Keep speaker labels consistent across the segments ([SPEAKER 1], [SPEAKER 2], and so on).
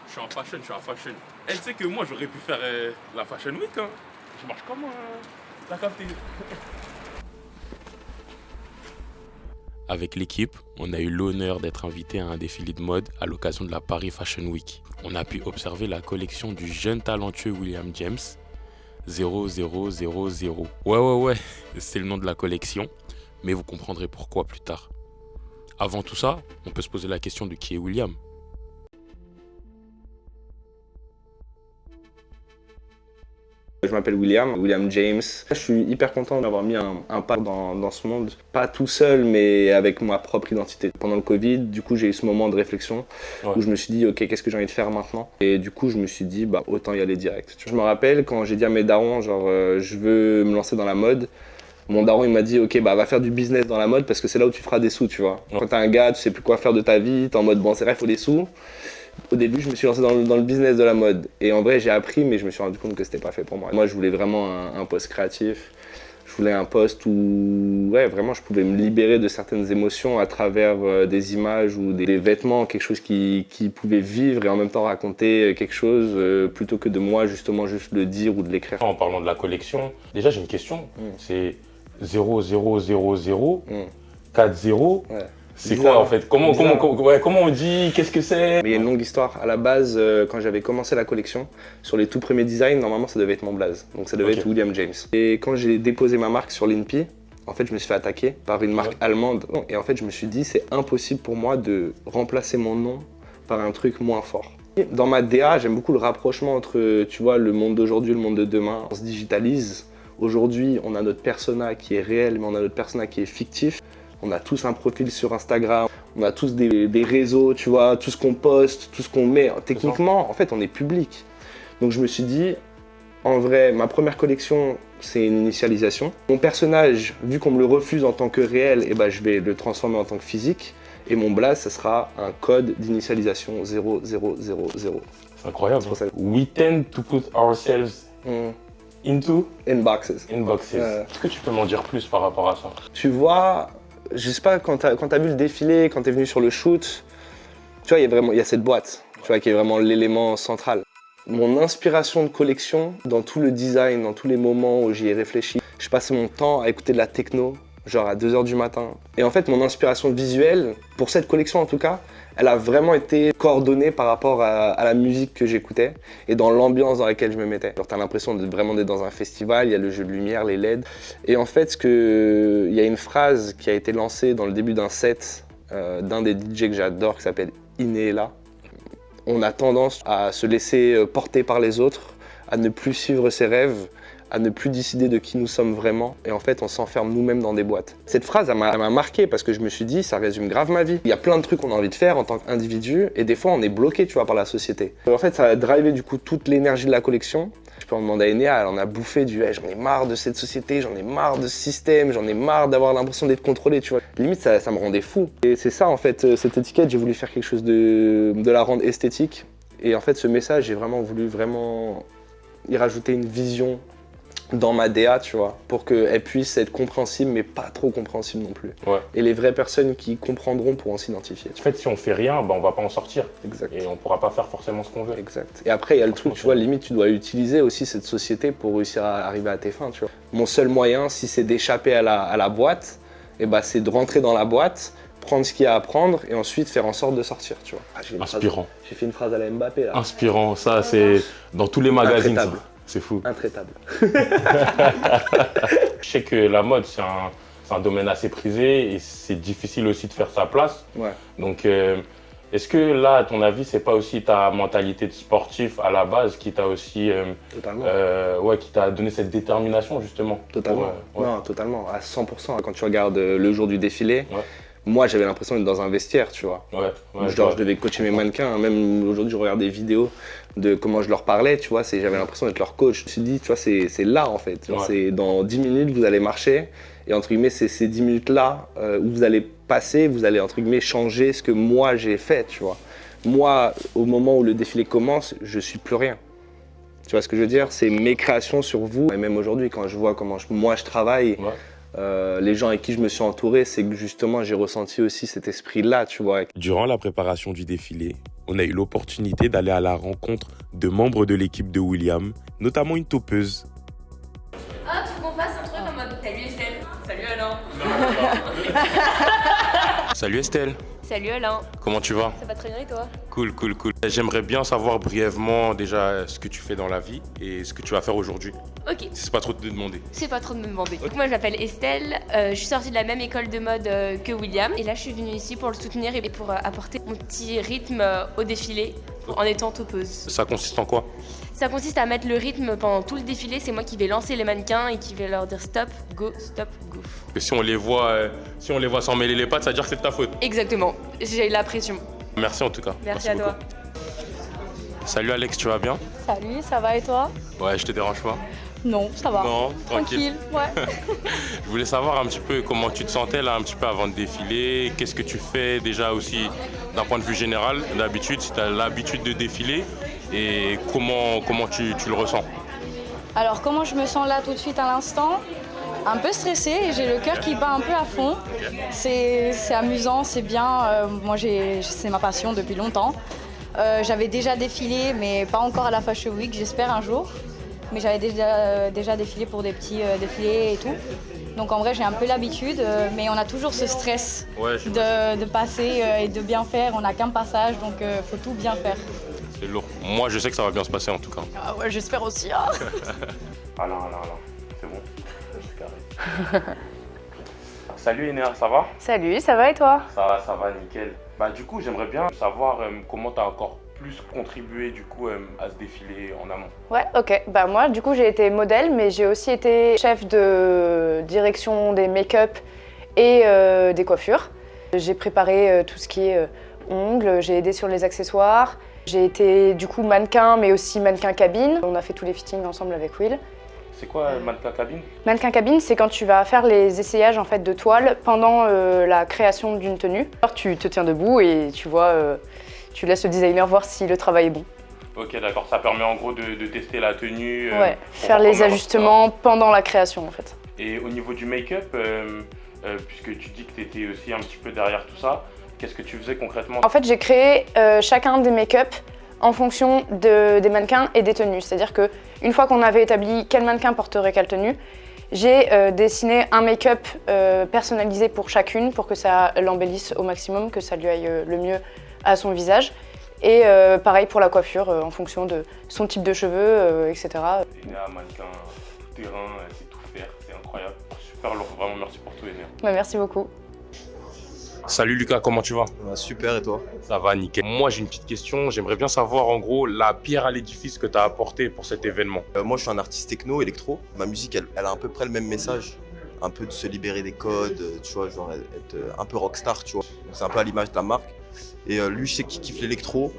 [SPEAKER 1] Je suis en fashion, je suis en fashion. Eh, tu sais que moi, j'aurais pu faire la Fashion Week, hein. Je marche comme la capté. Avec l'équipe, on a eu l'honneur d'être invité à un défilé de mode à l'occasion de la Paris Fashion Week. On a pu observer la collection du jeune talentueux William James 0000. Ouais, c'est le nom de la collection, mais vous comprendrez pourquoi plus tard. Avant tout ça, on peut se poser la question de qui est William.
[SPEAKER 2] Je m'appelle William James. Je suis hyper content d'avoir mis un pas dans ce monde. Pas tout seul, mais avec ma propre identité. Pendant le Covid, du coup, j'ai eu ce moment de réflexion où je me suis dit, ok, qu'est-ce que j'ai envie de faire maintenant? Et du coup, je me suis dit, autant y aller direct. Je me rappelle quand j'ai dit à mes darons, je veux me lancer dans la mode. Mon daron, il m'a dit, ok, va faire du business dans la mode parce que c'est là où tu feras des sous, tu vois. Quand t'es un gars, tu sais plus quoi faire de ta vie, t'es en mode, bon, c'est vrai, il faut des sous. Au début, je me suis lancé dans le business de la mode. Et en vrai, j'ai appris, mais je me suis rendu compte que c'était pas fait pour moi. Moi, je voulais vraiment un poste créatif. Je voulais un poste où, vraiment, je pouvais me libérer de certaines émotions à travers des images ou des vêtements, quelque chose qui pouvait vivre et en même temps raconter quelque chose plutôt que de moi, justement, juste le dire ou de l'écrire.
[SPEAKER 1] En parlant de la collection, déjà, j'ai une question. C'est 0000 40. C'est quoi en fait? Comment on dit? Qu'est-ce que c'est?
[SPEAKER 2] Mais il y a une longue histoire. À la base, quand j'avais commencé la collection, sur les tout premiers designs, normalement ça devait être mon blaze. Donc ça devait être William James. Et quand j'ai déposé ma marque sur l'INPI, en fait je me suis fait attaquer par une marque allemande. Et en fait je me suis dit c'est impossible pour moi de remplacer mon nom par un truc moins fort. Dans ma DA, j'aime beaucoup le rapprochement entre, tu vois, le monde d'aujourd'hui et le monde de demain. On se digitalise. Aujourd'hui, on a notre persona qui est réel, mais on a notre persona qui est fictif. On a tous un profil sur Instagram, on a tous des réseaux, tu vois, tout ce qu'on poste, tout ce qu'on met. Techniquement, en fait, on est public. Donc je me suis dit, en vrai, ma première collection, c'est une initialisation. Mon personnage, vu qu'on me le refuse en tant que réel, je vais le transformer en tant que physique. Et mon blaze, ça sera un code d'initialisation 0000.
[SPEAKER 1] C'est incroyable. We tend to put ourselves into
[SPEAKER 2] boxes.
[SPEAKER 1] Est-ce que tu peux m'en dire plus par rapport à ça?
[SPEAKER 2] Tu vois, je sais pas, quand t'as vu le défilé, quand t'es venu sur le shoot, tu vois, il y a cette boîte, tu vois, qui est vraiment l'élément central. Mon inspiration de collection, dans tout le design, dans tous les moments où j'y ai réfléchi, je passais mon temps à écouter de la techno, genre à 2h du matin. Et en fait, mon inspiration visuelle, pour cette collection en tout cas, elle a vraiment été coordonnée par rapport à la musique que j'écoutais et dans l'ambiance dans laquelle je me mettais. Genre, t'as l'impression d'être dans un festival, il y a le jeu de lumière, les LED. Et en fait, il y a une phrase qui a été lancée dans le début d'un set d'un des DJ que j'adore qui s'appelle Inéla. On a tendance à se laisser porter par les autres, à ne plus suivre ses rêves, à ne plus décider de qui nous sommes vraiment. Et en fait, on s'enferme nous-mêmes dans des boîtes. Cette phrase, elle m'a marqué parce que je me suis dit, ça résume grave ma vie. Il y a plein de trucs qu'on a envie de faire en tant qu'individu et des fois, on est bloqué, tu vois, par la société. En fait, ça a drivé du coup toute l'énergie de la collection. Je peux en demander à Enea, elle en a bouffé du j'en ai marre de cette société, j'en ai marre de ce système, j'en ai marre d'avoir l'impression d'être contrôlé, tu vois. Limite, ça me rendait fou. Et c'est ça, en fait, cette étiquette, j'ai voulu faire quelque chose de la rendre esthétique. Et en fait, ce message, j'ai vraiment voulu y rajouter une vision dans ma DA, tu vois, pour qu'elle puisse être compréhensible, mais pas trop compréhensible non plus.
[SPEAKER 1] Ouais.
[SPEAKER 2] Et les vraies personnes qui comprendront pourront s'identifier.
[SPEAKER 1] En fait, si on fait rien, on va pas en sortir.
[SPEAKER 2] Exact.
[SPEAKER 1] Et on pourra pas faire forcément ce qu'on veut.
[SPEAKER 2] Exact. Et après, il y a le truc, tu vois, limite, tu dois utiliser aussi cette société pour réussir à arriver à tes fins, tu vois. Mon seul moyen, si c'est d'échapper à la boîte, c'est de rentrer dans la boîte, prendre ce qu'il y a à prendre et ensuite faire en sorte de sortir, tu vois.
[SPEAKER 1] Inspirant.
[SPEAKER 2] J'ai fait une phrase à la Mbappé, là.
[SPEAKER 1] Inspirant, ça, c'est dans tous les magazines. C'est fou.
[SPEAKER 2] Intraitable.
[SPEAKER 1] Je sais que la mode, c'est un domaine assez prisé et c'est difficile aussi de faire sa place.
[SPEAKER 2] Ouais.
[SPEAKER 1] Donc, est-ce que là, à ton avis, c'est pas aussi ta mentalité de sportif à la base qui t'a aussi qui t'a donné cette détermination justement?
[SPEAKER 2] Totalement. Non, totalement, à 100%. Quand tu regardes le jour du défilé, moi j'avais l'impression d'être dans un vestiaire, tu vois. Je devais coacher mes mannequins. Même aujourd'hui, je regarde des vidéos de comment je leur parlais, tu vois. J'avais l'impression d'être leur coach. Je me suis dit, tu vois, c'est là en fait. C'est dans 10 minutes, vous allez marcher. Et entre guillemets, c'est ces 10 minutes-là où vous allez passer, vous allez entre guillemets changer ce que moi j'ai fait, tu vois. Moi, au moment où le défilé commence, je suis plus rien. Tu vois ce que je veux dire? C'est mes créations sur vous. Et même aujourd'hui, quand je vois comment moi je travaille, les gens avec qui je me suis entouré, c'est que justement j'ai ressenti aussi cet esprit-là, tu vois.
[SPEAKER 1] Durant la préparation du défilé, on a eu l'opportunité d'aller à la rencontre de membres de l'équipe de William, notamment une toppeuse.
[SPEAKER 3] Ah, tu veux qu'on fasse un truc en mode salut Estelle. Salut Alain.
[SPEAKER 1] Salut Estelle.
[SPEAKER 3] Salut Alain.
[SPEAKER 1] Comment tu vas?
[SPEAKER 3] Ça va très bien et toi?
[SPEAKER 1] Cool. J'aimerais bien savoir brièvement déjà ce que tu fais dans la vie et ce que tu vas faire aujourd'hui.
[SPEAKER 3] Ok.
[SPEAKER 1] Si c'est pas trop de te demander.
[SPEAKER 3] C'est pas trop de me demander. Donc moi je m'appelle Estelle, je suis sortie de la même école de mode que William. Et là je suis venue ici pour le soutenir et pour apporter mon petit rythme au défilé en étant toppeuse.
[SPEAKER 1] Ça consiste en quoi?
[SPEAKER 3] Ça consiste à mettre le rythme pendant tout le défilé. C'est moi qui vais lancer les mannequins et qui vais leur dire stop, go.
[SPEAKER 1] Que si on les voit s'en mêler les pattes, ça veut dire que c'est de ta faute.
[SPEAKER 3] Exactement, j'ai la pression.
[SPEAKER 1] Merci en tout cas.
[SPEAKER 3] Merci à
[SPEAKER 1] beaucoup.
[SPEAKER 3] toi.
[SPEAKER 1] Salut Alex, tu vas bien?
[SPEAKER 4] Salut, ça va et toi?
[SPEAKER 1] Ouais, je te dérange pas?
[SPEAKER 4] Non, ça va.
[SPEAKER 1] Non, tranquille.
[SPEAKER 4] Ouais.
[SPEAKER 1] Je voulais savoir un petit peu comment tu te sentais là, un petit peu avant de défiler. Qu'est-ce que tu fais déjà aussi d'un point de vue général, d'habitude, si tu as l'habitude de défiler et comment tu le ressens?
[SPEAKER 4] Alors, comment je me sens là tout de suite à l'instant? Un peu stressée et j'ai le cœur qui bat un peu à fond. C'est amusant, c'est bien. Moi, c'est ma passion depuis longtemps. J'avais déjà défilé, mais pas encore à la Fashion Week, j'espère un jour. Mais j'avais déjà défilé pour des petits défilés et tout. Donc en vrai, j'ai un peu l'habitude, mais on a toujours ce stress de passer et de bien faire. On n'a qu'un passage, donc faut tout bien faire.
[SPEAKER 1] C'est lourd. Moi, je sais que ça va bien se passer en tout cas.
[SPEAKER 4] Ah ouais, j'espère aussi. Hein.
[SPEAKER 1] Alain, c'est bon, c'est carré. Salut Enéa, ça va?
[SPEAKER 5] Salut, ça va et toi?
[SPEAKER 1] Ça va, nickel. Bah du coup, j'aimerais bien savoir comment tu as encore plus contribué du coup à ce défilé en amont.
[SPEAKER 5] Ouais, ok. Bah moi, du coup, j'ai été modèle, mais j'ai aussi été chef de direction des make-up et des coiffures. J'ai préparé tout ce qui est ongles, j'ai aidé sur les accessoires. J'ai été du coup mannequin, mais aussi mannequin cabine. On a fait tous les fittings ensemble avec Will.
[SPEAKER 1] C'est quoi mannequin cabine?
[SPEAKER 5] Mannequin cabine, c'est quand tu vas faire les essayages en fait de toile pendant la création d'une tenue. Alors tu te tiens debout et tu vois, tu laisses le designer voir si le travail est bon.
[SPEAKER 1] Ok, d'accord. Ça permet en gros de tester la tenue.
[SPEAKER 5] Ouais, faire les ajustements pendant la création en fait.
[SPEAKER 1] Et au niveau du make-up, puisque tu dis que tu étais aussi un petit peu derrière tout ça, qu'est-ce que tu faisais concrètement?
[SPEAKER 5] En fait, j'ai créé chacun des make-up en fonction des mannequins et des tenues. C'est-à-dire qu'une fois qu'on avait établi quel mannequin porterait quelle tenue, j'ai dessiné un make-up personnalisé pour chacune pour que ça l'embellisse au maximum, que ça lui aille le mieux à son visage. Et pareil pour la coiffure, en fonction de son type de cheveux, etc.
[SPEAKER 1] Enéa, mannequin tout terrain, elle sait tout faire, c'est incroyable. Super lourd, vraiment merci pour tout Enéa.
[SPEAKER 5] Bah, merci beaucoup.
[SPEAKER 1] Salut Lucas, comment tu vas?
[SPEAKER 6] Super, et toi?
[SPEAKER 1] Ça va, nickel. Moi j'ai une petite question, j'aimerais bien savoir en gros la pierre à l'édifice que tu as apportée pour cet événement.
[SPEAKER 6] Moi je suis un artiste techno, électro. Ma musique elle a à peu près le même message. Un peu de se libérer des codes, tu vois, genre être un peu rockstar, tu vois. C'est un peu à l'image de la marque. Et lui je sais qu'il kiffe l'électro.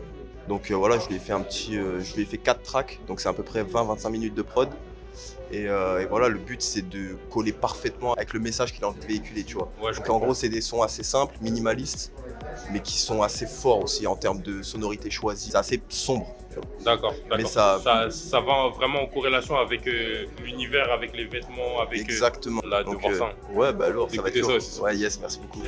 [SPEAKER 6] Donc voilà, je lui ai fait je lui ai fait 4 tracks, donc c'est à peu près 20-25 minutes de prod. Et voilà, le but c'est de coller parfaitement avec le message qu'il a envie de véhiculer, tu vois.
[SPEAKER 1] Ouais,
[SPEAKER 6] donc en gros c'est des sons assez simples, minimalistes, mais qui sont assez forts aussi en termes de sonorité choisie. C'est assez sombre.
[SPEAKER 1] D'accord.
[SPEAKER 6] Mais
[SPEAKER 1] ça va vraiment en corrélation avec l'univers, avec les vêtements, avec
[SPEAKER 6] exactement.
[SPEAKER 1] La de voir ça.
[SPEAKER 6] Ouais, bah alors ça va être
[SPEAKER 1] D'écouter
[SPEAKER 6] lourd.
[SPEAKER 1] ça aussi.
[SPEAKER 6] Ouais, yes, merci beaucoup.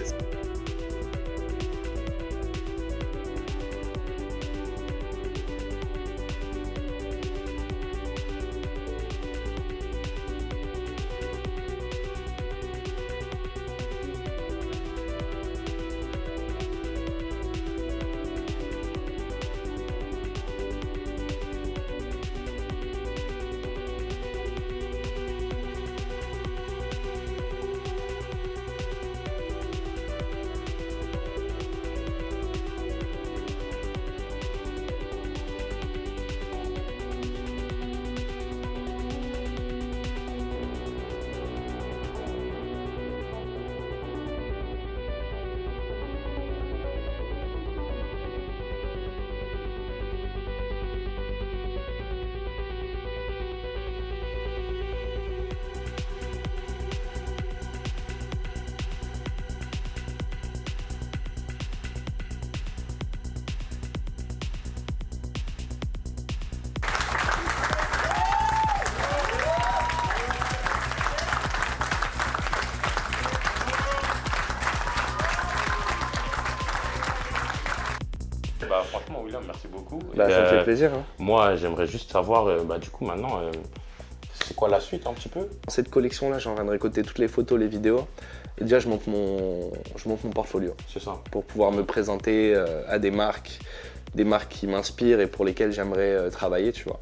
[SPEAKER 1] Bah, franchement, William, merci beaucoup.
[SPEAKER 2] Bah,
[SPEAKER 1] Et,
[SPEAKER 2] ça me fait plaisir. Hein.
[SPEAKER 1] moi, j'aimerais juste savoir, du coup, maintenant, c'est quoi la suite un petit peu?
[SPEAKER 2] Dans cette collection-là, j'ai envie de récolter toutes les photos, les vidéos. Et déjà, je monte mon portfolio
[SPEAKER 1] C'est ça.
[SPEAKER 2] pour pouvoir me présenter à des marques qui m'inspirent et pour lesquelles j'aimerais travailler, tu vois.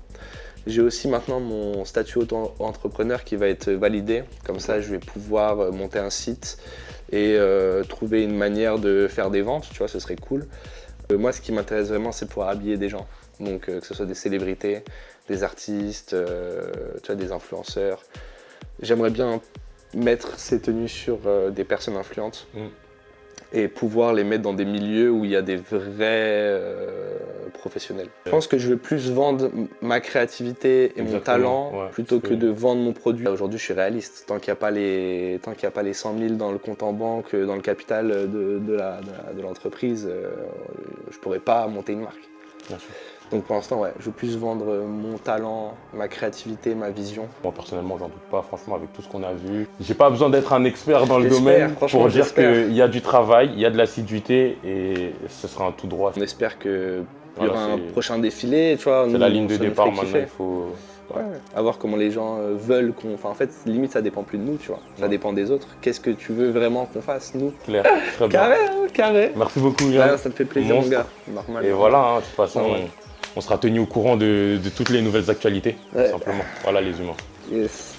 [SPEAKER 2] J'ai aussi maintenant mon statut auto-entrepreneur qui va être validé. Comme ça, je vais pouvoir monter un site et trouver une manière de faire des ventes, tu vois, ce serait cool. Moi, ce qui m'intéresse vraiment, c'est pouvoir habiller des gens. Donc, que ce soit des célébrités, des artistes, tu vois, des influenceurs. J'aimerais bien mettre ces tenues sur des personnes influentes et pouvoir les mettre dans des milieux où il y a des vrais professionnels. Je pense que je veux plus vendre ma créativité et mon talent plutôt que de vendre mon produit. Aujourd'hui, je suis réaliste. Tant qu'il n'y a pas les 100 000 dans le compte en banque, dans le capital de l'entreprise, je ne pourrais pas monter une marque.
[SPEAKER 1] Bien sûr.
[SPEAKER 2] Donc pour l'instant, ouais, je veux plus vendre mon talent, ma créativité, ma vision.
[SPEAKER 1] Moi, personnellement, j'en doute pas, franchement, avec tout ce qu'on a vu. J'ai pas besoin d'être un expert dans le
[SPEAKER 2] J'espère,
[SPEAKER 1] domaine
[SPEAKER 2] franchement,
[SPEAKER 1] pour dire
[SPEAKER 2] j'espère.
[SPEAKER 1] qu'il y a du travail, il y a de l'assiduité et ce sera un tout droit.
[SPEAKER 2] On espère qu'il y
[SPEAKER 1] Voilà,
[SPEAKER 2] aura un
[SPEAKER 1] c'est-
[SPEAKER 2] prochain défilé, tu vois.
[SPEAKER 1] C'est
[SPEAKER 2] nous,
[SPEAKER 1] la ligne de
[SPEAKER 2] ça nous
[SPEAKER 1] départ
[SPEAKER 2] fait
[SPEAKER 1] maintenant,
[SPEAKER 2] kiffer.
[SPEAKER 1] il faut...
[SPEAKER 2] Ouais, à voir comment les gens veulent qu'on... Enfin, en fait, limite, ça dépend plus de nous, tu vois. Ça dépend des autres. Qu'est-ce que tu veux vraiment qu'on fasse, nous?
[SPEAKER 1] Clair, très bien.
[SPEAKER 2] Carré, hein, carré.
[SPEAKER 1] Merci beaucoup, William.
[SPEAKER 2] Ouais, ça me fait plaisir,
[SPEAKER 1] Monstre.
[SPEAKER 2] mon gars. Normal.
[SPEAKER 1] Et voilà, hein, de toute façon,
[SPEAKER 2] Normal.
[SPEAKER 1] on sera tenu au courant de toutes les nouvelles actualités,
[SPEAKER 2] Ouais.
[SPEAKER 1] tout simplement. Voilà les humains.
[SPEAKER 2] Yes.